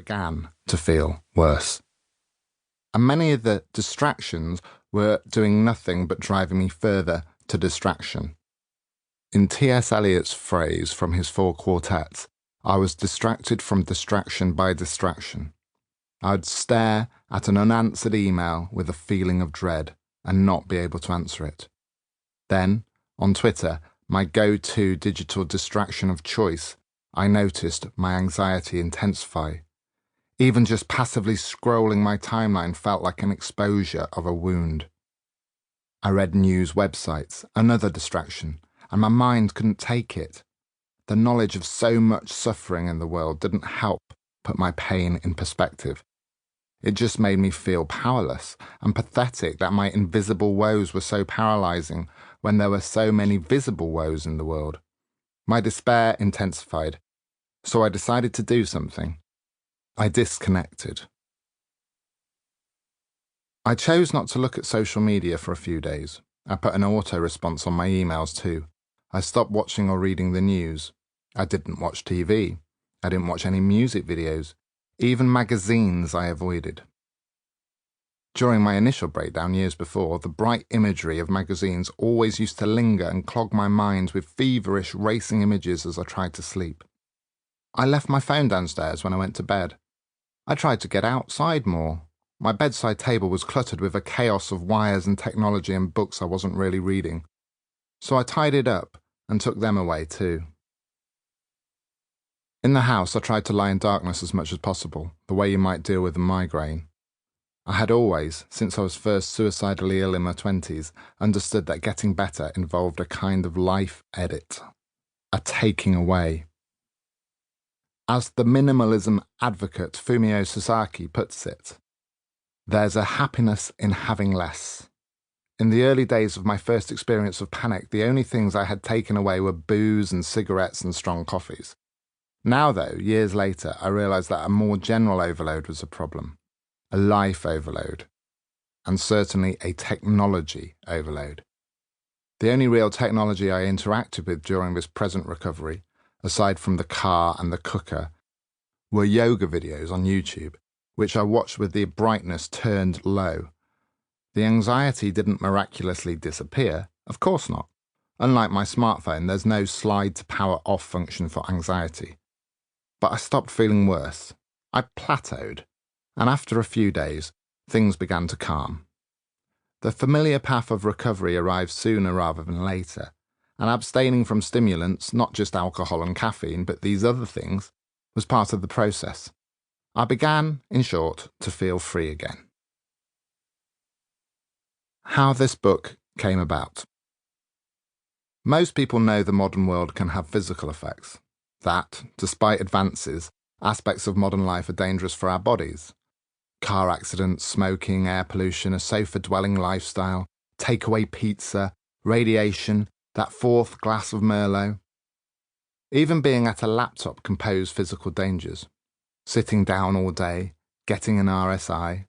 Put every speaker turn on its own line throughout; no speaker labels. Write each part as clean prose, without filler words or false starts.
began to feel worse. And many of the distractions were doing nothing but driving me further to distraction. In T.S. Eliot's phrase from his 4 quartets, I was distracted from distraction by distraction. I would stare at an unanswered email with a feeling of dread and not be able to answer it. Then, on Twitter, my go-to digital distraction of choice, I noticed my anxiety intensify. Even just passively scrolling my timeline felt like an exposure of a wound. I read news websites, another distraction, and my mind couldn't take it. The knowledge of so much suffering in the world didn't help put my pain in perspective. It just made me feel powerless and pathetic that my invisible woes were so paralyzing when there were so many visible woes in the world. My despair intensified, so I decided to do something. I disconnected. I chose not to look at social media for a few days. I put an auto-response on my emails too. I stopped watching or reading the news. I didn't watch TV. I didn't watch any music videos. Even magazines I avoided. During my initial breakdown years before, the bright imagery of magazines always used to linger and clog my mind with feverish, racing images as I tried to sleep. I left my phone downstairs when I went to bed. I tried to get outside more. My bedside table was cluttered with a chaos of wires and technology and books I wasn't really reading. So I tidied up and took them away too. In the house, I tried to lie in darkness as much as possible, the way you might deal with a migraine. I had always, since I was first suicidally ill in my 20s, understood that getting better involved a kind of life edit, a taking away. As the minimalism advocate Fumio Sasaki puts it, there's a happiness in having less. In the early days of my first experience of panic, the only things I had taken away were booze and cigarettes and strong coffees. Now, though, years later, I realised that a more general overload was a problem, a life overload, and certainly a technology overload. The only real technology I interacted with during this present recovery, aside from the car and the cooker, were yoga videos on YouTube, which I watched with the brightness turned low. The anxiety didn't miraculously disappear, of course not. Unlike my smartphone, there's no slide to power off function for anxiety. But I stopped feeling worse. I plateaued, and after a few days, things began to calm. The familiar path of recovery arrived sooner rather than later, and abstaining from stimulants, not just alcohol and caffeine, but these other things, was part of the process. I began, in short, to feel free again. How this book came about. Most people know the modern world can have physical effects. That, despite advances, aspects of modern life are dangerous for our bodies. Car accidents, smoking, air pollution, a sofa-dwelling lifestyle, takeaway pizza, radiation, that 4th glass of Merlot. Even being at a laptop can pose physical dangers. Sitting down all day, getting an RSI.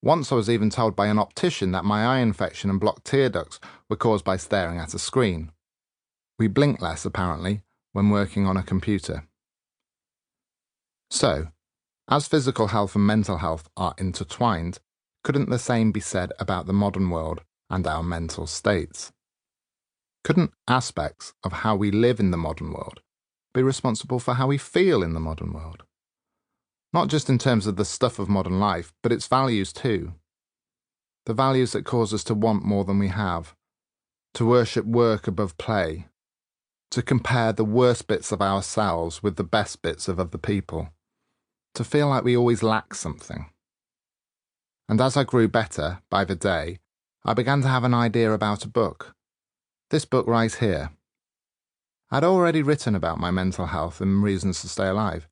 Once I was even told by an optician that my eye infection and blocked tear ducts were caused by staring at a screen. We blink less, apparently, when working on a computer. So, as physical health and mental health are intertwined, couldn't the same be said about the modern world and our mental states? Couldn't aspects of how we live in the modern world be responsible for how we feel in the modern world? Not just in terms of the stuff of modern life, but its values too. The values that cause us to want more than we have, to worship work above play, to compare the worst bits of ourselves with the best bits of other people, to feel like we always lack something. And as I grew better by the day, I began to have an idea about a book. This book right here. I'd already written about my mental health and reasons to stay alive,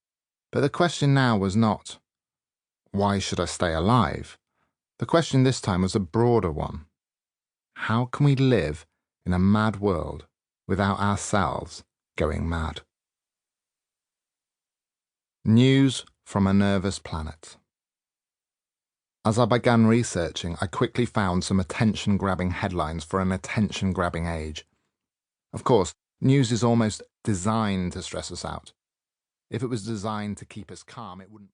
but the question now was not, why should I stay alive? The question this time was a broader one. How can we live in a mad world without ourselves going mad? News from a nervous planet. As I began researching, I quickly found some attention-grabbing headlines for an attention-grabbing age. Of course, news is almost designed to stress us out. If it was designed to keep us calm, it wouldn't